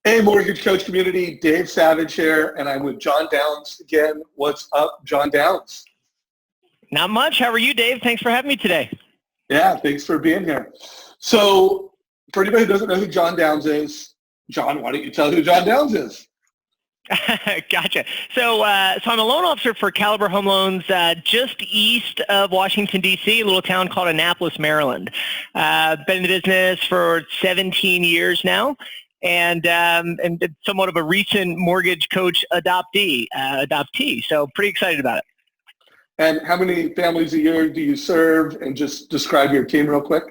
Hey, Mortgage Coach community, Dave Savage here, and I'm with John Downs again. What's up, John Downs? Not much. How are you, Dave? Thanks for having me today. Yeah, thanks for being here. So, for anybody who doesn't know who John Downs is, John, why don't you tell who John Downs is? Gotcha. So I'm a loan officer for Caliber Home Loans just east of Washington, D.C., a little town called Annapolis, Maryland. Been in the business for 17 years now. And somewhat of a recent mortgage coach adoptee. So pretty excited about it. And how many families a year do you serve? And just describe your team real quick.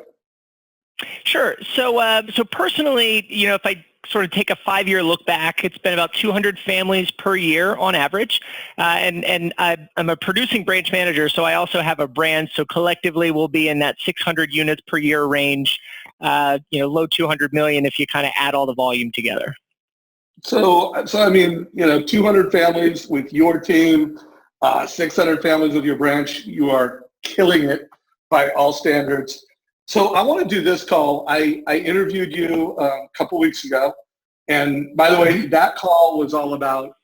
Sure. So personally, if I sort of take a 5-year look back, it's been about 200 families per year on average. And I'm a producing branch manager, so I also have a branch. So collectively, we'll be in that 600 units per year range. Low 200 million if you kind of add all the volume together. So I mean, 200 families with your team, 600 families with your branch. You are killing it by all standards. So I want to do this call. I interviewed you a couple weeks ago. And by the way, that call was all about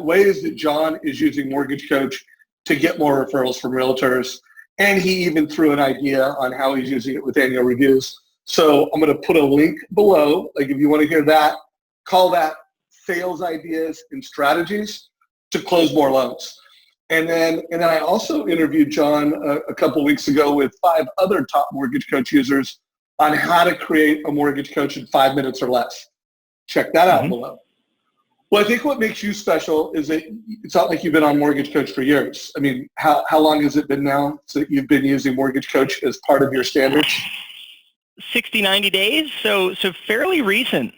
ways that John is using Mortgage Coach to get more referrals from realtors. And he even threw an idea on how he's using it with annual reviews. So I'm going to put a link below. Like if you want to hear that, call that sales ideas and strategies to close more loans. And then I also interviewed John a couple weeks ago with 5 other top Mortgage Coach users on how to create a Mortgage Coach in 5 minutes or less. Check that out below. Well, I think what makes you special is that it's not like you've been on Mortgage Coach for years. I mean, how long has it been now that you've been using Mortgage Coach as part of your standards? 60, 90 days. So fairly recent.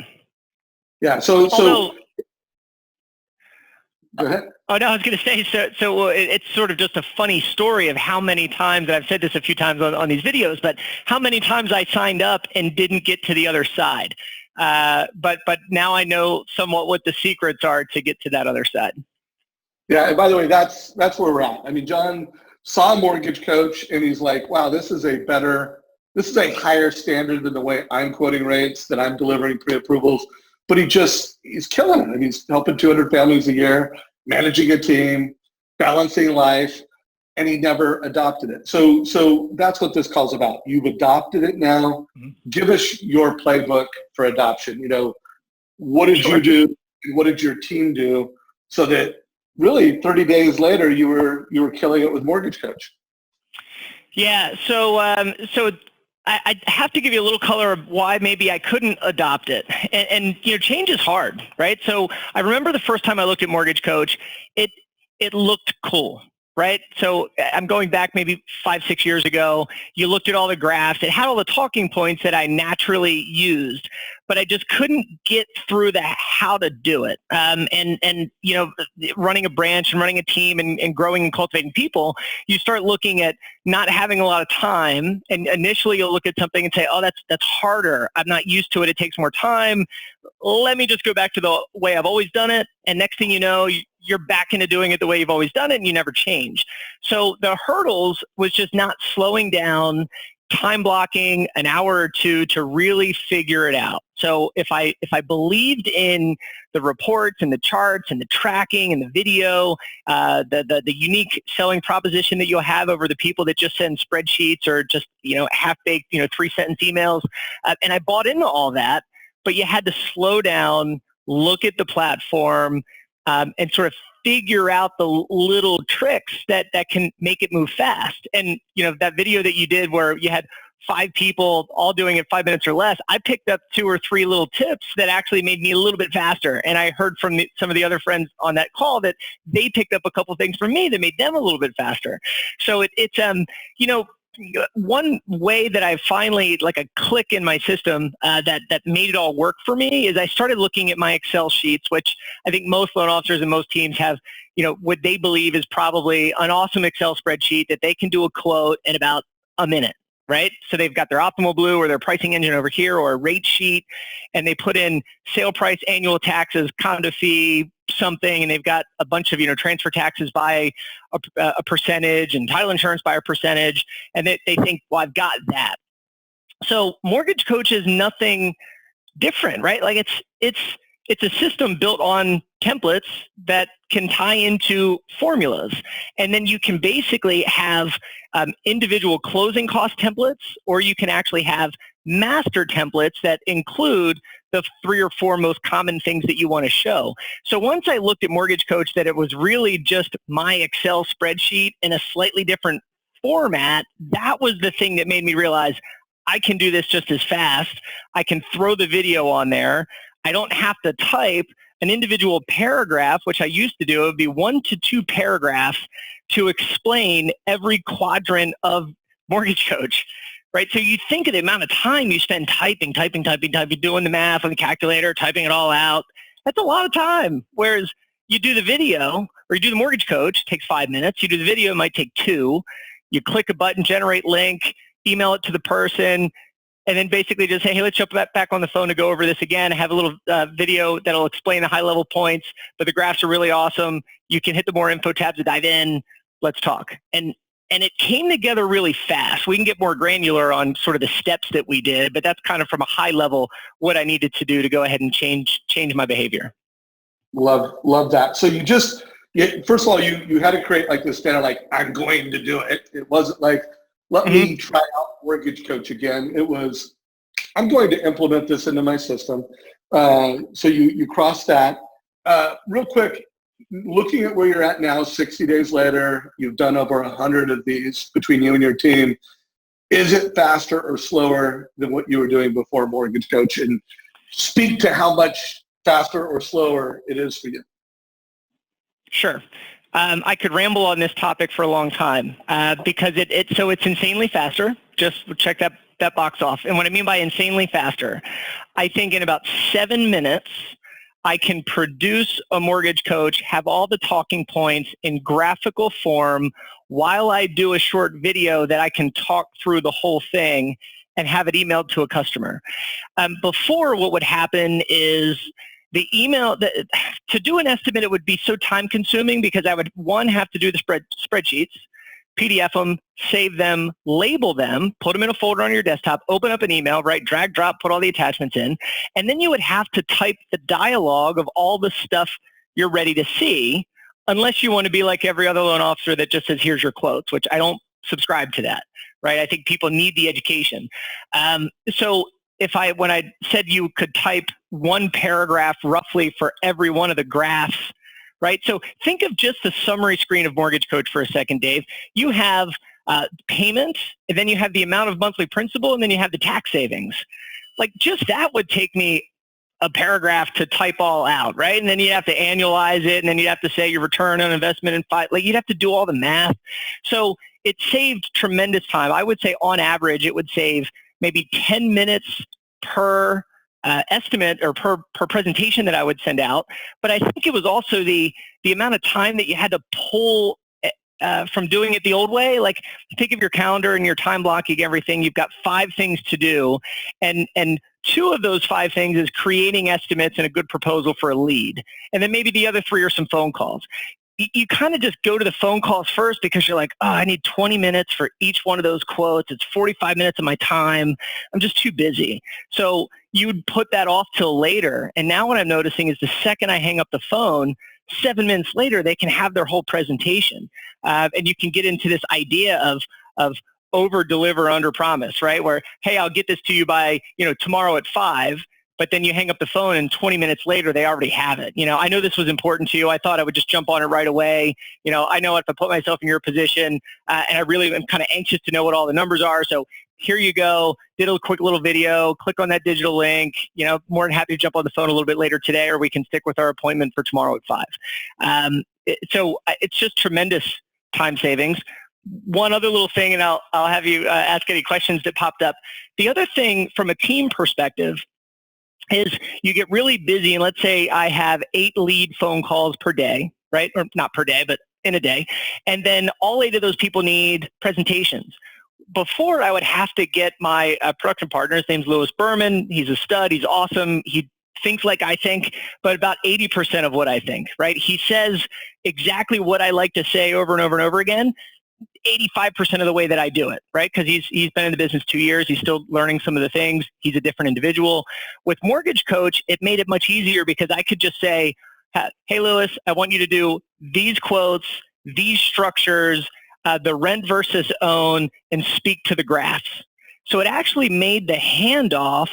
Yeah. So go ahead. Oh, no, I was going to say, so it's sort of just a funny story of how many times, and I've said this a few times on these videos, but how many times I signed up and didn't get to the other side. But now I know somewhat what the secrets are to get to that other side. Yeah, and by the way, that's where we're at. I mean, John saw a Mortgage Coach and he's like, wow, this is a higher standard than the way I'm quoting rates, that I'm delivering pre-approvals. But he's killing it. I mean, he's helping 200 families a year, managing a team, balancing life, and he never adopted it. So that's what this call's about. You've adopted it now. Give us your playbook for adoption. What did you do? And what did your team do so that really 30 days later you were killing it with Mortgage Coach? Yeah. So I have to give you a little color of why maybe I couldn't adopt it. And change is hard, right? So I remember the first time I looked at Mortgage Coach, it looked cool, right? So I'm going back maybe 5-6 years ago. You looked at all the graphs. It had all the talking points that I naturally used, but I just couldn't get through the how to do it. Running a branch and running a team and growing and cultivating people, you start looking at not having a lot of time. And initially you'll look at something and say, oh, that's harder. I'm not used to it. It takes more time. Let me just go back to the way I've always done it. And next thing you know, you're back into doing it the way you've always done it and you never change. So the hurdles was just not slowing down, time blocking an hour or two to really figure it out. So if I believed in the reports and the charts and the tracking and the video, the unique selling proposition that you'll have over the people that just send spreadsheets or just half-baked 3-sentence emails, and I bought into all that, but you had to slow down, look at the platform, and sort of figure out the little tricks that can make it move fast. And, that video that you did where you had 5 people all doing it 5 minutes or less, I picked up 2 or 3 little tips that actually made me a little bit faster. And I heard from some of the other friends on that call that they picked up a couple things from me that made them a little bit faster. So it's one way that I finally, like a click in my system that made it all work for me is I started looking at my Excel sheets, which I think most loan officers and most teams have, what they believe is probably an awesome Excel spreadsheet that they can do a quote in about a minute, right? So they've got their Optimal Blue or their pricing engine over here or a rate sheet, and they put in sale price, annual taxes, condo fee, something, and they've got a bunch of, transfer taxes by a percentage and title insurance by a percentage, and they think, well, I've got that. So Mortgage Coach is nothing different, right? Like it's it's a system built on templates that can tie into formulas. And then you can basically have individual closing cost templates, or you can actually have master templates that include the 3 or 4 most common things that you want to show. So once I looked at Mortgage Coach that it was really just my Excel spreadsheet in a slightly different format, that was the thing that made me realize I can do this just as fast. I can throw the video on there. I don't have to type an individual paragraph, which I used to do. It would be 1 to 2 paragraphs to explain every quadrant of Mortgage Coach, right? So you think of the amount of time you spend typing, doing the math on the calculator, typing it all out. That's a lot of time. Whereas you do the video, or you do the Mortgage Coach, it takes 5 minutes. You do the video, it might take 2. You click a button, generate link, email it to the person, and then basically just say, hey, let's jump back on the phone to go over this again. I have a little video that'll explain the high-level points, but the graphs are really awesome. You can hit the more info tab to dive in. Let's talk. And it came together really fast. We can get more granular on sort of the steps that we did, but that's kind of from a high level what I needed to do to go ahead and change my behavior. Love that. So first of all, you had to create like this standard, like, I'm going to do it. It wasn't like, let me try out Mortgage Coach again. It was, I'm going to implement this into my system. So you crossed that. Real quick, looking at where you're at now, 60 days later, you've done over 100 of these between you and your team. Is it faster or slower than what you were doing before Mortgage Coach? And speak to how much faster or slower it is for you. Sure. I could ramble on this topic for a long time because it's insanely faster. Just check that box off. And what I mean by insanely faster, I think in about 7 minutes, I can produce a Mortgage Coach, have all the talking points in graphical form while I do a short video that I can talk through the whole thing and have it emailed to a customer. Before, what would happen is the email, to do an estimate, it would be so time consuming because I would, have to do the spreadsheets, PDF them, save them, label them, put them in a folder on your desktop, open up an email, right, drag, drop, put all the attachments in, and then you would have to type the dialogue of all the stuff you're ready to see, unless you want to be like every other loan officer that just says, here's your quotes, which I don't subscribe to that, right? I think people need the education. So when I said you could type 1 paragraph roughly for every one of the graphs, right? So think of just the summary screen of Mortgage Coach for a second, Dave. You have payments, and then you have the amount of monthly principal, and then you have the tax savings. Like just that would take me a paragraph to type all out, right? And then you'd have to annualize it, and then you'd have to say your return on investment in 5, like you'd have to do all the math. So it saved tremendous time. I would say on average, it would save maybe 10 minutes per estimate or per presentation that I would send out. But I think it was also the amount of time that you had to pull from doing it the old way. Like think of your calendar and your time blocking everything. You've got 5 things to do. And 2 of those 5 things is creating estimates and a good proposal for a lead. And then maybe the other 3 are some phone calls. You kind of just go to the phone calls first because you're like, oh, I need 20 minutes for each one of those quotes. It's 45 minutes of my time. I'm just too busy. So you would put that off till later. And now what I'm noticing is the second I hang up the phone, 7 minutes later, they can have their whole presentation. And you can get into this idea of over deliver, under promise, right? Where, hey, I'll get this to you by, tomorrow at 5. But then you hang up the phone and 20 minutes later, they already have it. I know this was important to you. I thought I would just jump on it right away. I know if I put myself in your position and I really am kind of anxious to know what all the numbers are. So here you go, did a quick little video, click on that digital link, more than happy to jump on the phone a little bit later today, or we can stick with our appointment for tomorrow at 5. So it's just tremendous time savings. One other little thing, and I'll have you ask any questions that popped up. The other thing from a team perspective is you get really busy, and let's say I have 8 lead phone calls per day, right? Or not per day, but in a day. And then all 8 of those people need presentations. Before, I would have to get my production partner. His name's Louis Berman. He's a stud. He's awesome. He thinks like I think, but about 80% of what I think, right? He says exactly what I like to say over and over and over again. 85% of the way that I do it, right? Because he's been in the business 2 years. He's still learning some of the things. He's a different individual. With Mortgage Coach, it made it much easier because I could just say, hey, Lewis, I want you to do these quotes, these structures, the rent versus own, and speak to the graphs. So it actually made the handoff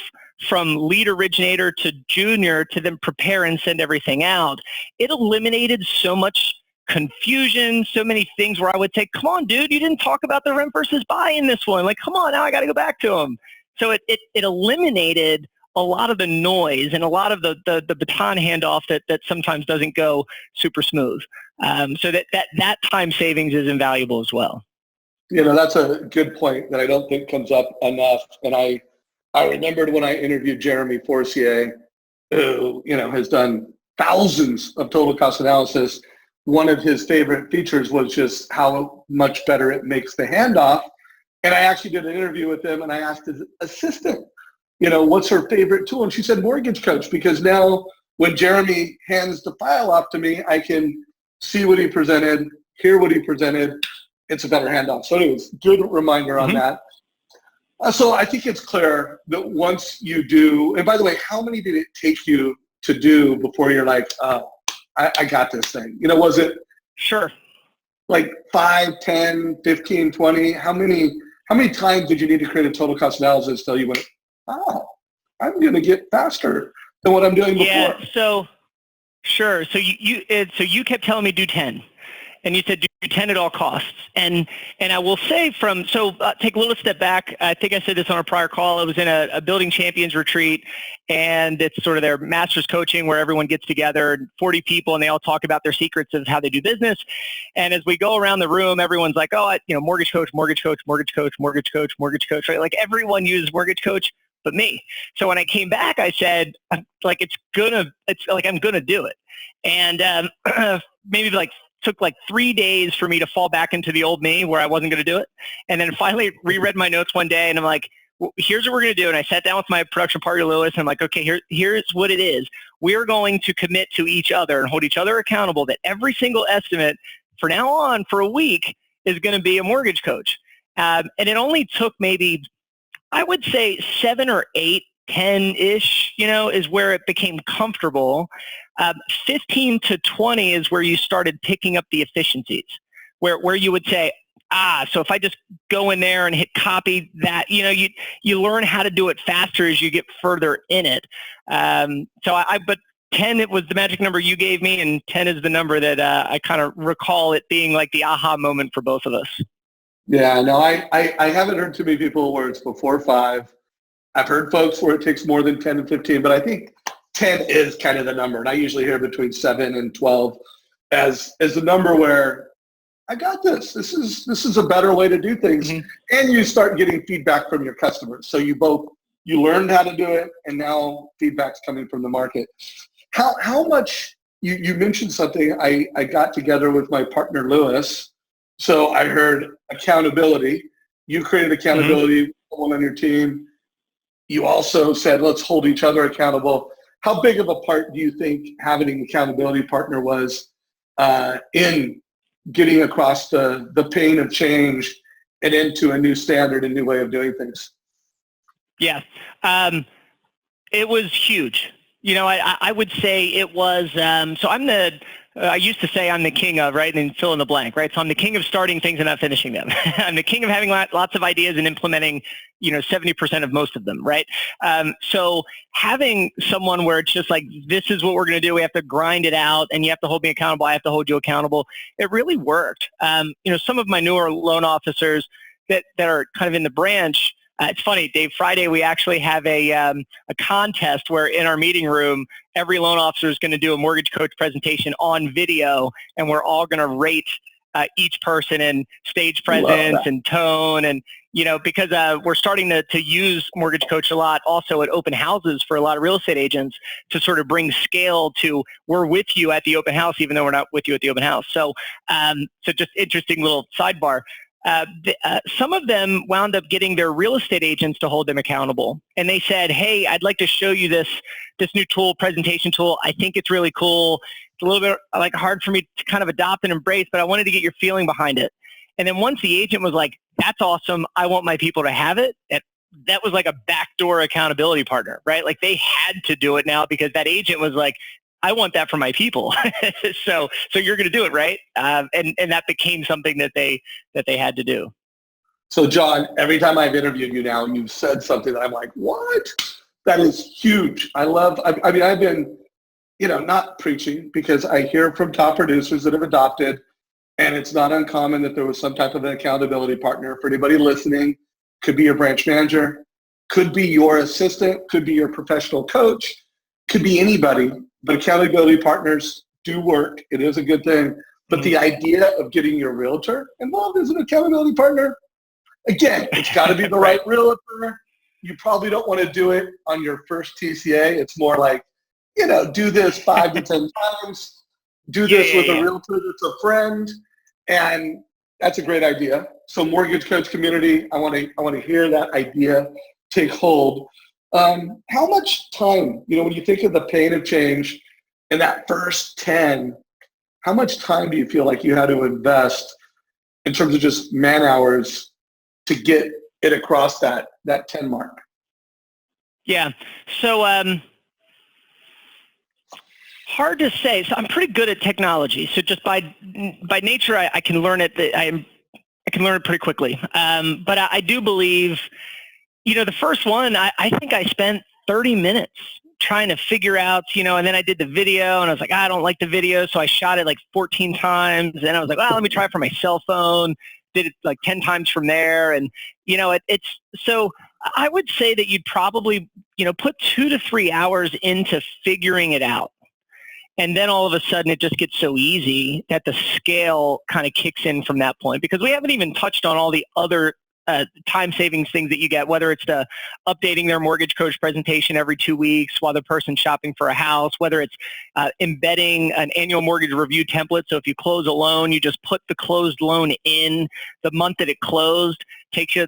from lead originator to junior to then prepare and send everything out. It eliminated so much confusion, so many things where I would say, come on, dude, you didn't talk about the rent versus buy in this one. Like, come on, now I got to go back to them. So it eliminated a lot of the noise and a lot of the baton handoff that sometimes doesn't go super smooth. So that time savings is invaluable as well. That's a good point that I don't think comes up enough. And I remembered when I interviewed Jeremy Forcier, who, has done thousands of total cost analysis. One of his favorite features was just how much better it makes the handoff. And I actually did an interview with him and I asked his assistant, what's her favorite tool? And she said Mortgage Coach, because now when Jeremy hands the file off to me, I can see what he presented, hear what he presented. It's a better handoff. So anyways, good reminder on that. So I think it's clear that once you do, and by the way, how many did it take you to do before you're like, oh, I got this thing? Was it sure like 5, 10, 15, 20? How many times did you need to create a total cost analysis till you went, oh, I'm going to get faster than what I'm doing before? Yeah, so sure. So you kept telling me do 10. And you said do 10 at all costs. And I will say take a little step back. I think I said this on a prior call. I was in a building champions retreat, and it's sort of their master's coaching where everyone gets together, 40 people, and they all talk about their secrets of how they do business. And as we go around the room, everyone's like, oh, mortgage coach, mortgage coach, mortgage coach, mortgage coach, mortgage coach, right? Like everyone uses mortgage coach but me. So when I came back, I said, I'm gonna do it. And maybe took 3 days for me to fall back into the old me where I wasn't going to do it. And then finally reread my notes one day and I'm like, well, here's what we're going to do. And I sat down with my production partner, Lewis, and I'm like, okay, here's what it is. We're going to commit to each other and hold each other accountable that every single estimate from now on for a week is going to be a mortgage coach. And it only took maybe, I would say 7 or 8, 10-ish, is where it became comfortable. 15 to 20 is where you started picking up the efficiencies, where you would say, so if I just go in there and hit copy that, you learn how to do it faster as you get further in it. But 10, it was the magic number you gave me, and 10 is the number that I kind of recall it being like the aha moment for both of us. Yeah, no, I haven't heard too many people where it's before 5. I've heard folks where it takes more than 10 and 15, but I think 10 is kind of the number. And I usually hear between 7 and 12 as the number where I got this. This is a better way to do things. Mm-hmm. And you start getting feedback from your customers. So you learned how to do it, and now feedback's coming from the market. How much, you mentioned something, I got together with my partner, Lewis. So I heard accountability. You created accountability, someone on your team. You also said, let's hold each other accountable. How big of a part do you think having an accountability partner was in getting across the pain of change and into a new standard, a new way of doing things? Yeah, it was huge. I would say it was, so I used to say I'm the king of, right, and fill in the blank, right? So I'm the king of starting things and not finishing them. I'm the king of having lots of ideas and implementing, 70% of most of them, right? So having someone where it's just like, this is what we're going to do. We have to grind it out, and you have to hold me accountable. I have to hold you accountable. It really worked. Some of my newer loan officers that are kind of in the branch, it's funny, Dave, Friday we actually have a contest where in our meeting room, every loan officer is going to do a mortgage coach presentation on video, and we're all going to rate each person in stage presence and tone. And, because we're starting to use Mortgage Coach a lot also at open houses for a lot of real estate agents to sort of bring scale to, we're with you at the open house, even though we're not with you at the open house. So just interesting little sidebar. Some of them wound up getting their real estate agents to hold them accountable. And they said, hey, I'd like to show you this new tool, presentation tool. I think it's really cool. It's a little bit hard for me to kind of adopt and embrace, but I wanted to get your feeling behind it. And then once the agent was like, that's awesome, I want my people to have it, that was like a backdoor accountability partner, right? Like they had to do it now because that agent was like, I want that for my people. so you're going to do it, right? And that became something that they had to do. So John, every time I've interviewed you now, you've said something that I'm like, what? That is huge. I mean, I've been, not preaching because I hear from top producers that have adopted, and it's not uncommon that there was some type of an accountability partner. For anybody listening, could be your branch manager, could be your assistant, could be your professional coach, could be anybody, but accountability partners do work. It is a good thing. But the idea of getting your realtor involved as an accountability partner, again, it's got to be the right realtor. You probably don't want to do it on your first TCA. It's more like, do this 5 to 10 times. Do this with a realtor that's a friend. And that's a great idea. So mortgage coach community, I want to hear that idea take hold. How much time, when you think of the pain of change in that first 10, how much time do you feel like you had to invest in terms of just man hours to get it across that 10 mark? Yeah. So hard to say. So I'm pretty good at technology. So just by nature, I can learn it. I can learn it pretty quickly. But I do believe, the first one, I think I spent 30 minutes trying to figure out, and then I did the video and I was like, I don't like the video. So I shot it like 14 times. And I was like, well, let me try it from my cell phone. Did it like 10 times from there. And, it's so I would say that you'd probably, put 2 to 3 hours into figuring it out. And then all of a sudden it just gets so easy that the scale kind of kicks in from that point, because we haven't even touched on all the other time savings things that you get, whether it's the updating their mortgage coach presentation every 2 weeks while the person's shopping for a house, whether it's embedding an annual mortgage review template. So if you close a loan, you just put the closed loan in the month that it closed, takes you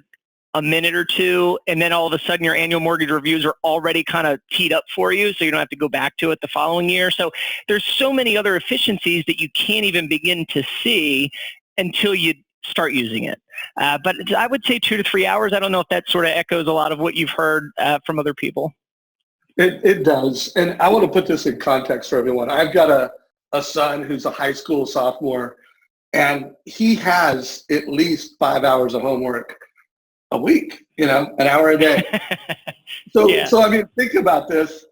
a minute or two, and then all of a sudden your annual mortgage reviews are already kind of teed up for you, so you don't have to go back to it the following year. So there's so many other efficiencies that you can't even begin to see until you start using it. But I would say 2 to 3 hours. I don't know if that sort of echoes a lot of what you've heard from other people. It does. And I want to put this in context for everyone. I've got a son who's a high school sophomore, and he has at least 5 hours of homework a week, an hour a day. So I mean, think about this,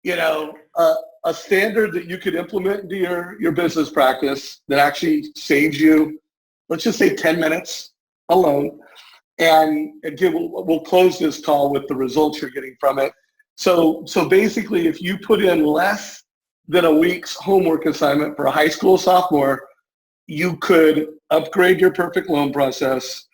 a standard that you could implement into your business practice that actually saves you, let's just say 10 minutes alone. And again, we'll close this call with the results you're getting from it. So basically, if you put in less than a week's homework assignment for a high school sophomore, you could upgrade your perfect loan process.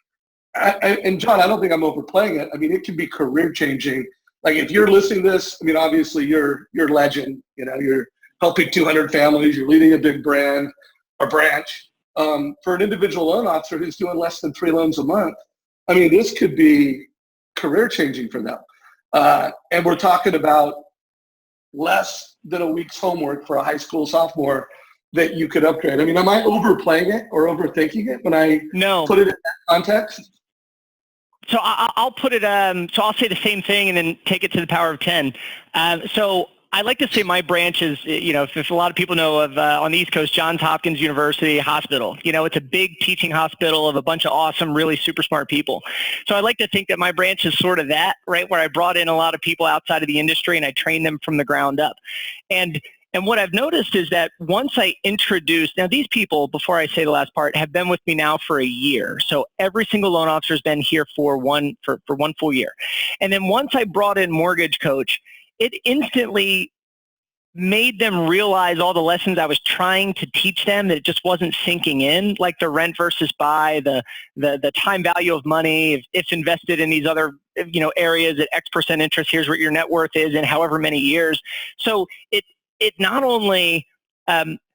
And John, I don't think I'm overplaying it. I mean, it can be career changing. Like if you're listening to this, I mean, obviously you're legend. You're helping 200 families. You're leading a big brand or branch. For an individual loan officer who's doing less than 3 loans a month, I mean, this could be career changing for them. And we're talking about less than a week's homework for a high school sophomore that you could upgrade. I mean, am I overplaying it or overthinking it when I put it in that context? So I'll put it, so I'll say the same thing and then take it to the power of 10. So I like to say my branch is, if a lot of people know of on the East Coast, Johns Hopkins University Hospital. It's a big teaching hospital of a bunch of awesome, really super smart people. So I like to think that my branch is sort of that, right, where I brought in a lot of people outside of the industry and I trained them from the ground up. And what I've noticed is that once I introduce, now these people, before I say the last part, have been with me now for a year. So every single loan officer has been here for one full year. And then once I brought in Mortgage Coach, it instantly made them realize all the lessons I was trying to teach them, that it just wasn't sinking in, like the rent versus buy, the time value of money, if invested in these other areas at X% interest, here's what your net worth is in however many years. So it not only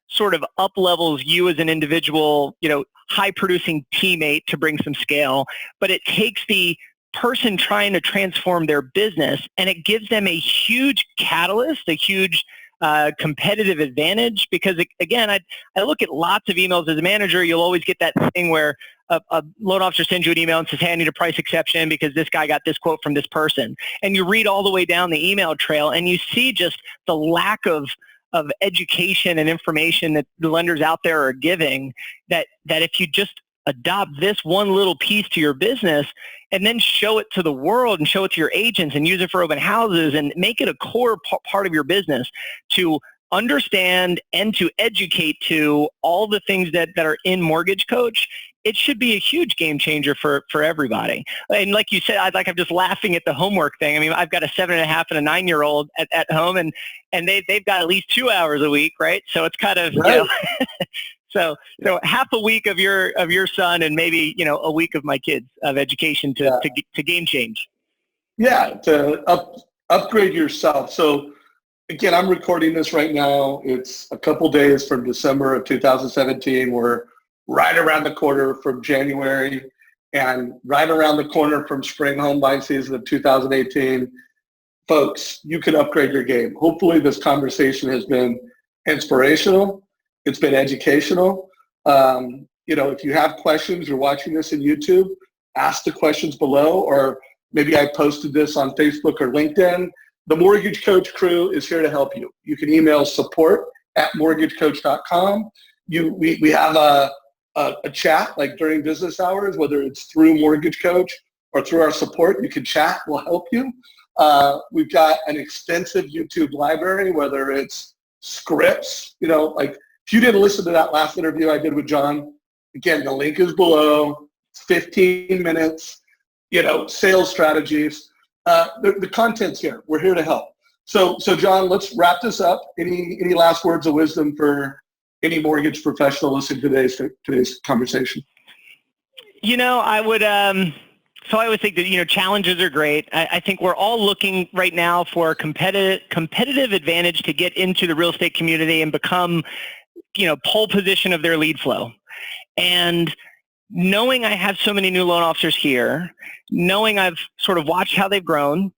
sort of up levels you as an individual, high producing teammate to bring some scale, but it takes the person trying to transform their business and it gives them a huge catalyst, a huge competitive advantage. Because again, I look at lots of emails as a manager. You'll always get that thing where a loan officer sends you an email and says, hey, I need a price exception because this guy got this quote from this person. And you read all the way down the email trail and you see just the lack of education and information that the lenders out there are giving, that if you just adopt this one little piece to your business and then show it to the world and show it to your agents and use it for open houses and make it a core part of your business to understand and to educate to all the things that are in Mortgage Coach, it should be a huge game changer for everybody. And like you said, I'm just laughing at the homework thing. I mean, I've got a 7.5 and a 9-year-old at home, and they've got at least 2 hours a week, right? So it's kind of, right. So half a week of your son and maybe, a week of my kids of education to game change. Yeah, to upgrade yourself. So again, I'm recording this right now. It's a couple days from December of 2017. We're right around the corner from January and right around the corner from spring home buying season of 2018. Folks, you can upgrade your game. Hopefully this conversation has been inspirational. It's been educational. If you have questions, you're watching this in YouTube, ask the questions below, or maybe I posted this on Facebook or LinkedIn. The Mortgage Coach crew is here to help you. You can email support@mortgagecoach.com. We have a chat like during business hours, whether it's through Mortgage Coach or through our support. You can chat. We'll help you. We've got an extensive YouTube library, whether it's scripts, like if you didn't listen to that last interview I did with John, again, the link is below. It's 15 minutes, sales strategies. The content's here. We're here to help. So John, let's wrap this up. Any last words of wisdom for any mortgage professional listening to today's conversation? I would. So I would think that challenges are great. I think we're all looking right now for a competitive advantage to get into the real estate community and become pole position of their lead flow. And knowing I have so many new loan officers here, knowing I've sort of watched how they've grown,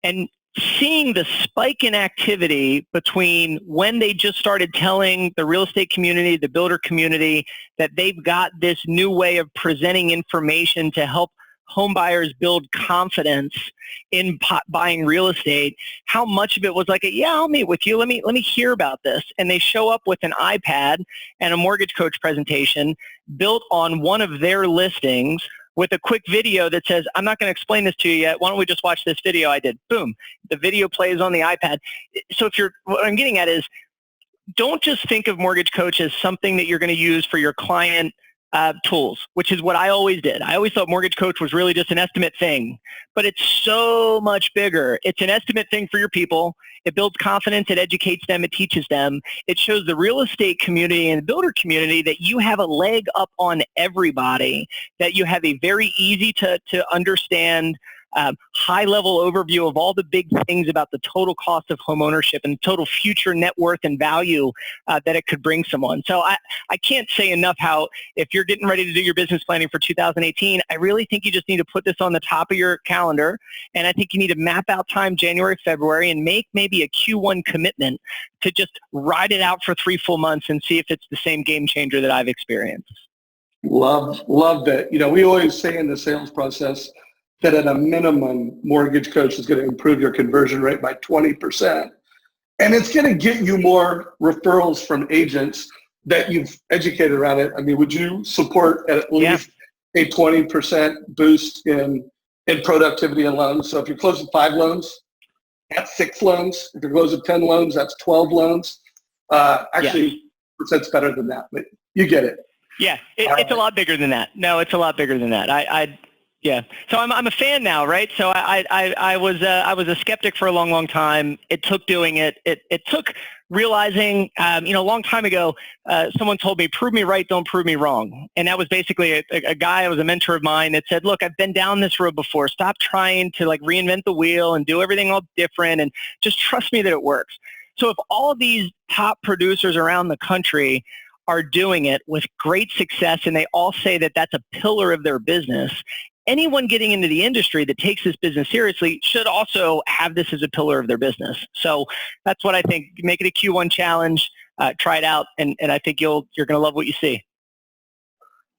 and seeing the spike in activity between when they just started telling the real estate community, the builder community, that they've got this new way of presenting information to help home buyers build confidence in buying real estate, how much of it was like, yeah, I'll meet with you. Let me hear about this. And they show up with an iPad and a Mortgage Coach presentation built on one of their listings with a quick video that says, I'm not going to explain this to you yet. Why don't we just watch this video I did? Boom. The video plays on the iPad. So what I'm getting at is, don't just think of Mortgage Coach as something that you're going to use for your client tools, which is what I always did. I always thought Mortgage Coach was really just an estimate thing, but it's so much bigger. It's an estimate thing for your people. It builds confidence. It educates them. It teaches them. It shows the real estate community and the builder community that you have a leg up on everybody, that you have a very easy to understand high-level overview of all the big things about the total cost of home ownership and total future net worth and value that it could bring someone. So I can't say enough how, if you're getting ready to do your business planning for 2018, I really think you just need to put this on the top of your calendar, and I think you need to map out time January, February, and make maybe a Q1 commitment to just ride it out for 3 full months and see if it's the same game changer that I've experienced. Love that. We always say in the sales process that at a minimum, Mortgage Coach is going to improve your conversion rate by 20%. And it's going to get you more referrals from agents that you've educated around it. I mean, would you support at least a 20% boost in productivity in loans? So if you're closing 5 loans, that's 6 loans. If you're closing 10 loans, that's 12 loans. Percent's better than that, but you get it. Yeah, it's a lot bigger than that. No, it's a lot bigger than that. Yeah. So I'm a fan now, right? So I was a skeptic for a long time. It took doing it. It took realizing, a long time ago, someone told me, prove me right, don't prove me wrong. And that was basically a guy who was a mentor of mine that said, look, I've been down this road before. Stop trying to reinvent the wheel and do everything all different, and just trust me that it works. So if all of these top producers around the country are doing it with great success, and they all say that that's a pillar of their business, anyone getting into the industry that takes this business seriously should also have this as a pillar of their business. So that's what I think. Make it a Q1 challenge, try it out, and I think you're going to love what you see.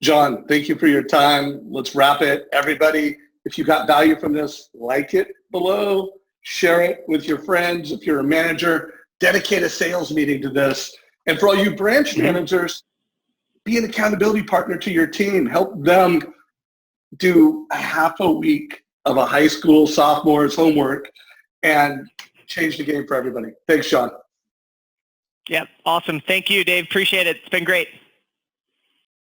John, thank you for your time. Let's wrap it. Everybody, if you got value from this, like it below, share it with your friends. If you're a manager, dedicate a sales meeting to this. And for all you branch managers, be an accountability partner to your team. Help them do a half a week of a high school sophomore's homework and change the game for everybody. Thanks, Sean. Yeah, awesome. Thank you, Dave. Appreciate it. It's been great.